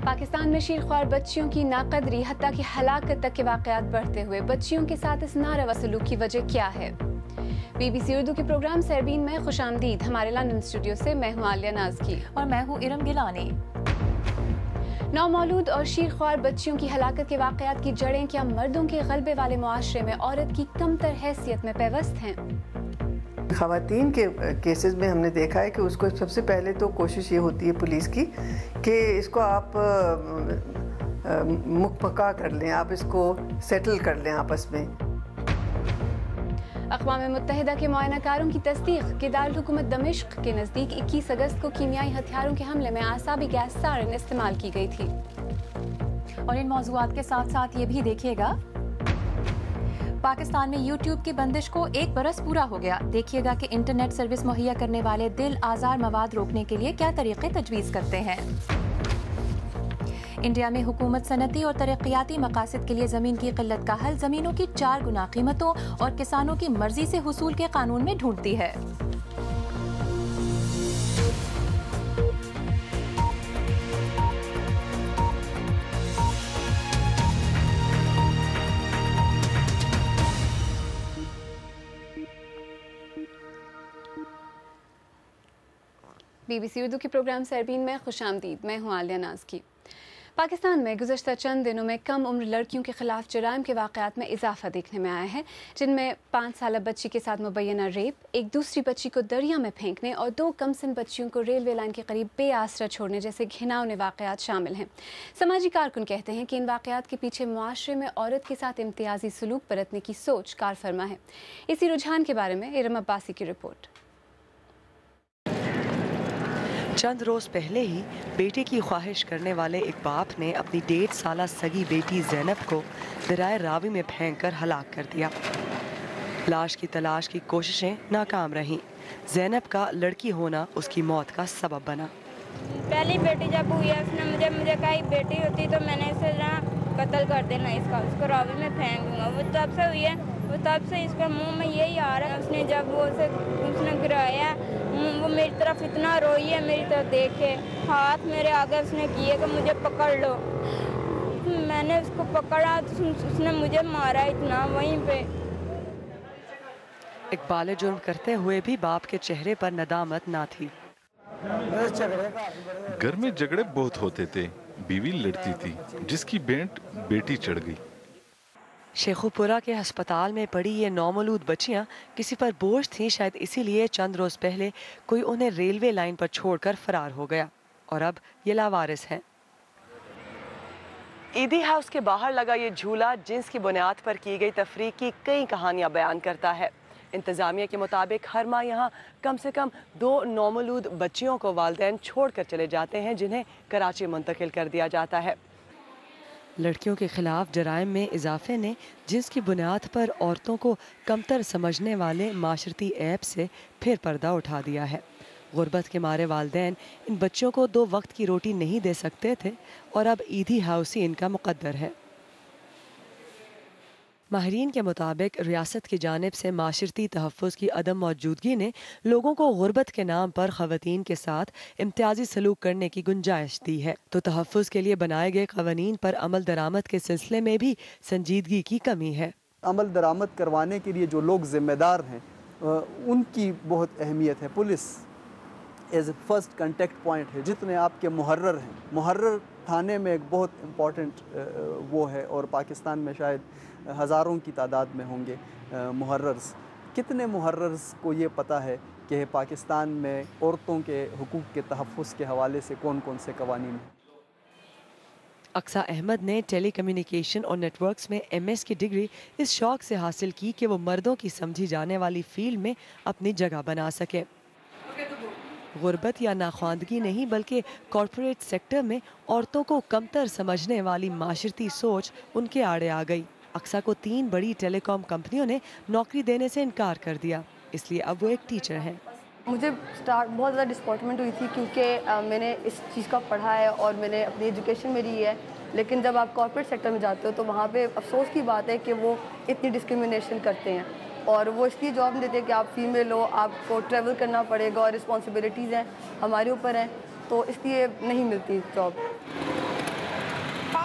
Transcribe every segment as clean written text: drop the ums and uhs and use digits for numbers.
پاکستان میں شیرخوار بچیوں کی ناقدری حتیٰ کہ ہلاکت تک کے واقعات بڑھتے ہوئے بچیوں کے ساتھ اس ناروا سلوک کی وجہ کیا ہے؟ بی بی سی اردو کے پروگرام سیربین میں خوش آمدید۔ ہمارے لندن اسٹوڈیو سے میں ہوں عالیہ نازکی اور میں ہوں ارم گیلانی۔ نومولود اور شیرخوار بچیوں کی ہلاکت کے واقعات کی جڑیں کیا مردوں کے غلبے والے معاشرے میں عورت کی کمتر حیثیت میں پیوست ہیں؟ خواتین کے کیسز میں ہم نے دیکھا ہے کہ اس کو سب سے پہلے تو کوشش یہ ہوتی ہے پولیس کی کہ اس کو آپ مکمکا کر لیں، آپ اس کو سیٹل کر لیں آپس میں۔ اقوام متحدہ کے معائنہ کاروں کی تصدیق کہ دارالحکومت دمشق کے نزدیک 21 اگست کو کیمیائی ہتھیاروں کے حملے میں اعصابی گیس سارن استعمال کی گئی تھی۔ اور ان موضوعات کے ساتھ ساتھ یہ بھی دیکھیے گا، پاکستان میں یوٹیوب کی بندش کو 1 برس پورا ہو گیا۔ دیکھیے گا کہ انٹرنیٹ سروس مہیا کرنے والے دل آزار مواد روکنے کے لیے کیا طریقے تجویز کرتے ہیں۔ انڈیا میں حکومت صنعتی اور ترقیاتی مقاصد کے لیے زمین کی قلت کا حل زمینوں کی 4 گنا قیمتوں اور کسانوں کی مرضی سے حصول کے قانون میں ڈھونڈتی ہے۔ بی بی سی اردو کے پروگرام سیربین میں خوش آمدید۔ میں ہوں عالیہ نازکی۔ پاکستان میں گزشتہ چند دنوں میں کم عمر لڑکیوں کے خلاف جرائم کے واقعات میں اضافہ دیکھنے میں آیا ہے، جن میں 5 سالہ بچی کے ساتھ مبینہ ریپ، ایک دوسری بچی کو دریا میں پھینکنے اور 2 کم سن بچیوں کو ریلوے لائن کے قریب بے آسرا چھوڑنے جیسے گھناؤنے واقعات شامل ہیں۔ سماجی کارکن کہتے ہیں کہ ان واقعات کے پیچھے معاشرے میں عورت کے ساتھ امتیازی سلوک برتنے کی سوچ کار فرما ہے۔ اسی رجحان کے بارے میں ارم عباسی کی رپورٹ۔ چند روز پہلے ہی بیٹے کی خواہش کرنے والے ایک باپ نے اپنی 1.5 سالہ سگی بیٹی زینب کو دریائے راوی میں پھینک کر ہلاک کر دیا۔ لاش کی تلاش کی کوششیں ناکام رہیں۔ زینب کا لڑکی ہونا اس کی موت کا سبب بنا۔ پہلی بیٹی جب ہوئی ہے، اس نے مجھے کہا بیٹی ہوتی تو میں نے اسے قتل کر دینا، اس کو راوی میں پھینک دوں گا۔ وہ تب سے ہوئی ہے، وہ تب سے اس کے منہ میں یہی آ رہا ہے۔ اس نے جب اس نے گرایا، وہ میری طرف اتنا روئی ہے، میری طرف دیکھے، ہاتھ میرے آگے اس نے کیے کہ مجھے پکڑ لو۔ میں نے اس کو پکڑا تو اس نے مجھے مارا اتنا وہیں پہ۔ اقبال جرم کرتے ہوئے بھی باپ کے چہرے پر ندامت نہ تھی۔ گھر میں جھگڑے بہت ہوتے تھے، بیوی لڑتی تھی جس کی بینٹ بیٹی چڑھ گئی۔ شیخوپورہ کے ہسپتال میں پڑی یہ نومولود بچیاں کسی پر بوجھ تھیں، شاید اسی لیے چند روز پہلے کوئی انہیں ریلوے لائن پر چھوڑ کر فرار ہو گیا اور اب یہ لاوارث ہیں۔ عیدی ہاؤس کے باہر لگا یہ جھولا جنس کی بنیاد پر کی گئی تفریق کی کئی کہانیاں بیان کرتا ہے۔ انتظامیہ کے مطابق ہر ماہ یہاں کم سے کم 2 نومولود بچیوں کو والدین چھوڑ کر چلے جاتے ہیں، جنہیں کراچی منتقل کر دیا جاتا ہے۔ لڑکیوں کے خلاف جرائم میں اضافے نے جنس کی بنیاد پر عورتوں کو کمتر سمجھنے والے معاشرتی عیب سے پھر پردہ اٹھا دیا ہے۔ غربت کے مارے والدین ان بچوں کو 2 وقت کی روٹی نہیں دے سکتے تھے اور اب عیدی ہاؤس ہی ان کا مقدر ہے۔ ماہرین کے مطابق ریاست کی جانب سے معاشرتی تحفظ کی عدم موجودگی نے لوگوں کو غربت کے نام پر خواتین کے ساتھ امتیازی سلوک کرنے کی گنجائش دی ہے، تو تحفظ کے لیے بنائے گئے قوانین پر عمل درآمد کے سلسلے میں بھی سنجیدگی کی کمی ہے۔ عمل درآمد کروانے کے لیے جو لوگ ذمہ دار ہیں ان کی بہت اہمیت ہے۔ Police as a first contact point ہے۔ جتنے آپ کے محرر ہیں، محرر تھانے میں ایک بہت امپورٹنٹ وہ ہے، اور پاکستان میں شاید ہزاروں کی تعداد میں ہوں گے محررز۔ کتنے محررز کو یہ پتہ ہے کہ پاکستان میں عورتوں کے حقوق کے تحفظ کے حوالے سے کون کون سے قوانین ہیں؟ اقصیٰ احمد نے ٹیلی کمیونیکیشن اور نیٹ ورکس میں MS کی ڈگری اس شوق سے حاصل کی کہ وہ مردوں کی سمجھی جانے والی فیلڈ میں اپنی جگہ بنا سکے۔ غربت یا ناخواندگی نہیں بلکہ کارپوریٹ سیکٹر میں عورتوں کو کمتر سمجھنے والی معاشرتی سوچ ان کے آڑے آ گئی۔ اقصیٰ کو 3 بڑی ٹیلی کام کمپنیوں نے نوکری دینے سے انکار کر دیا، اس لیے اب وہ ایک ٹیچر ہیں۔ مجھے بہت زیادہ ڈسپوائنٹمنٹ ہوئی تھی، کیونکہ میں نے اس چیز کا پڑھا ہے اور میں نے اپنی ایجوکیشن میری ہے، لیکن جب آپ کارپوریٹ سیکٹر میں جاتے ہو تو وہاں پہ افسوس کی بات ہے کہ وہ اتنی ڈسکریمنیشن کرتے ہیں، اور وہ اس لیے جاب نہیں دیتے کہ آپ فیمیل ہو، آپ کو ٹریول کرنا پڑے گا اور رسپانسبلٹیز ہیں ہمارے اوپر ہیں، تو اس لیے نہیں ملتی جاب۔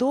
2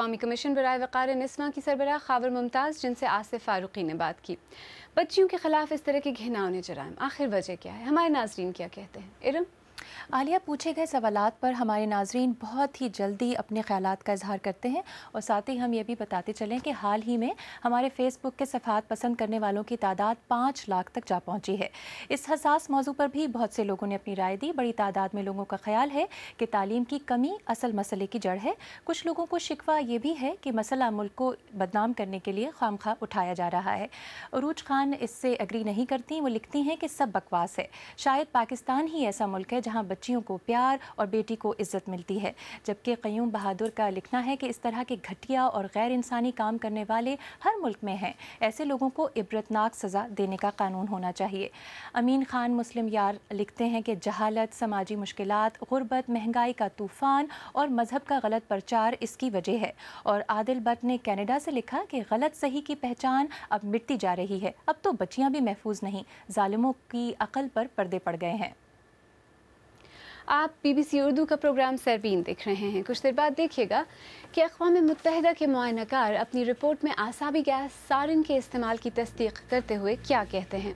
قومی کمیشن برائے وقار نسواں کی سربراہ خاور ممتاز، جن سے آصف فاروقی نے بات کی۔ بچیوں کے خلاف اس طرح کے گھناؤنے جرائم آخر وجہ کیا ہے؟ ہمارے ناظرین کیا کہتے ہیں؟ ارم؟ عالیہ، پوچھے گئے سوالات پر ہمارے ناظرین بہت ہی جلدی اپنے خیالات کا اظہار کرتے ہیں، اور ساتھ ہی ہم یہ بھی بتاتے چلیں کہ حال ہی میں ہمارے فیس بک کے صفحات پسند کرنے والوں کی تعداد 5 لاکھ تک جا پہنچی ہے۔ اس حساس موضوع پر بھی بہت سے لوگوں نے اپنی رائے دی۔ بڑی تعداد میں لوگوں کا خیال ہے کہ تعلیم کی کمی اصل مسئلے کی جڑ ہے۔ کچھ لوگوں کو شکوہ یہ بھی ہے کہ مسئلہ ملک کو بدنام کرنے کے لیے خواہ اٹھایا جا رہا ہے۔ عروج خان اس سے ایگری نہیں کرتی، وہ لکھتی ہیں کہ سب بکواس ہے، شاید پاکستان ہی ایسا ملک ہے جہاں بچیوں کو پیار اور بیٹی کو عزت ملتی ہے، جبکہ قیوم بہادر کا لکھنا ہے کہ اس طرح کے گھٹیا اور غیر انسانی کام کرنے والے ہر ملک میں ہیں، ایسے لوگوں کو عبرتناک سزا دینے کا قانون ہونا چاہیے۔ امین خان مسلم یار لکھتے ہیں کہ جہالت، سماجی مشکلات، غربت، مہنگائی کا طوفان اور مذہب کا غلط پرچار اس کی وجہ ہے۔ اور عادل بٹ نے کینیڈا سے لکھا کہ غلط صحیح کی پہچان اب مٹتی جا رہی ہے، اب تو بچیاں بھی محفوظ نہیں، ظالموں کی عقل پر پردے پڑ گئے ہیں۔ آپ BBC اردو کا پروگرام سیربین دیکھ رہے ہیں۔ کچھ دیر بعد دیکھیے گا کہ اقوام متحدہ کے معائنہ کار اپنی رپورٹ میں اعصابی گیس سارن کے استعمال کی تصدیق کرتے ہوئے کیا کہتے ہیں۔